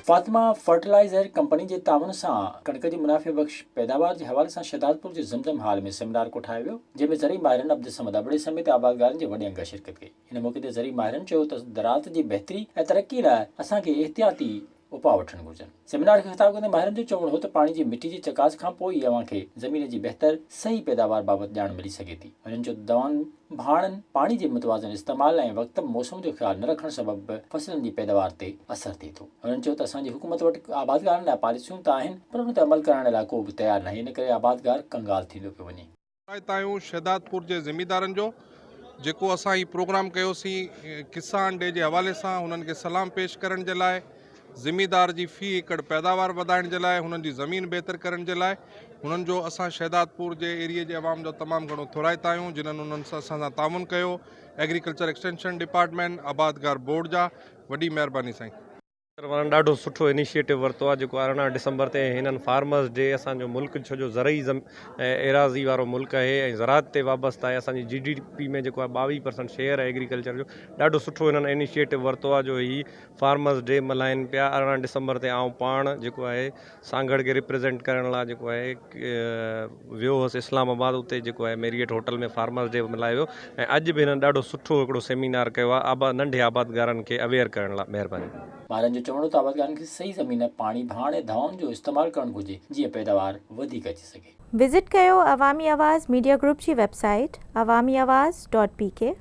Fatima fertiliser company जे ताउन सां कणिक जी मुनाफ़े बख़्श पैदावार जे हवाले सां शहदादपुर जे ज़मज़म हाल में सेमिनार कोठायो वियो, जंहिंमें ज़रई माहिरनि अब्दु समद अबड़े समेत आबादगारनि जे वॾे अंग शिरकत कई। इन मौक़े ते ज़रई माहिरनि चयो त ज़राअत जी बहितरी ऐं तरक़ी लाइ असांखे एहतियाती उपाउ वठणु घुरिजनि। सेमिनार खे ख़िताब कंदे माहिरनि जो चवणु हो त पाणी जी मिटी जी चकास खां पोइ ई अव्हां खे ज़मीन जी बहितर सही पैदावार बाबति ॼाण मिली सघे थी। उन्हनि चयो त दवाउनि भाणनि पाणी जे मुतवाज़िन इस्तेमाल ऐं वक़्त मौसम जो ख़्यालु न रखण सबबि फसलनि जी पैदावार ते असरु थिए थो। उन्हनि चयो त असांजी हुकूमत वटि आबादगारनि लाइ पॉलिसियूं त आहिनि, पर उन ते अमल करण लाइ को बि तयारु नाहे। इन करे आबादगार कंगाल थींदो पियो वञे। तायूं शहदादपुर जे ज़मींदारनि जो जेको असां ही प्रोग्राम कयोसीं किसान डे जे हवाले सां हुननि खे सलाम पेश करण जे लाइ, ज़मींदार जी फ़ी एकड़ पैदावार वधाइण जे लाइ, हुननि जी ज़मीन बहितर करण जे लाइ हुननि जो असां शहदादपुर जे एरिए जे अवाम जो तमामु घणो थोराइता आहियूं, जिन्हनि उन्हनि सां असां सां ताउन कयो। एग्रीकल्चर एक्सटेंशन डिपार्टमेंट, आबादगार बोर्ड जा वॾी महिरबानी साईं। ॾाढो सुठो इनिशिएटिव वरितो आहे जेको 18 डिसंबर ते हिननि फार्मर्स डे असांजो मुल्क छो जो ज़रई एराज़ी वारो मुल्क आहे ऐं ज़राअत ते वाबस्तु आहे। असांजी GDP में जेको आहे 22% शेयर आहे एग्रीकल्चर जो। ॾाढो सुठो हिननि इनिशिएटिव वरितो आहे जो ही फार्मर्स डे मल्हाइनि पिया। 18 डिसंबर ते आउं पाण जेको आहे सांगड़ खे रिप्रेज़ेंट करण लाइ जेको आहे वियो हुउसि इस्लामाबाद, उते जेको आहे मेरियट होटल में फार्मर्स डे मल्हायो वियो ऐं अॼु बि हिननि ॾाढो सुठो हिकिड़ो सेमिनार कयो आहे नंढे आबादगारनि खे अवेयर करण लाइ। महिरबानी। माहिरनि जो चवणो त आबादगारनि खे सही ज़मीन, पाणी, भाण ऐं दवाउनि जो इस्तेमालु करणु घुरिजे जीअं पैदावार वधीक अची सघे। विज़िट कयो अवामी आवाज़ मीडिया ग्रुप जी वेबसाइट awamiawaz.pk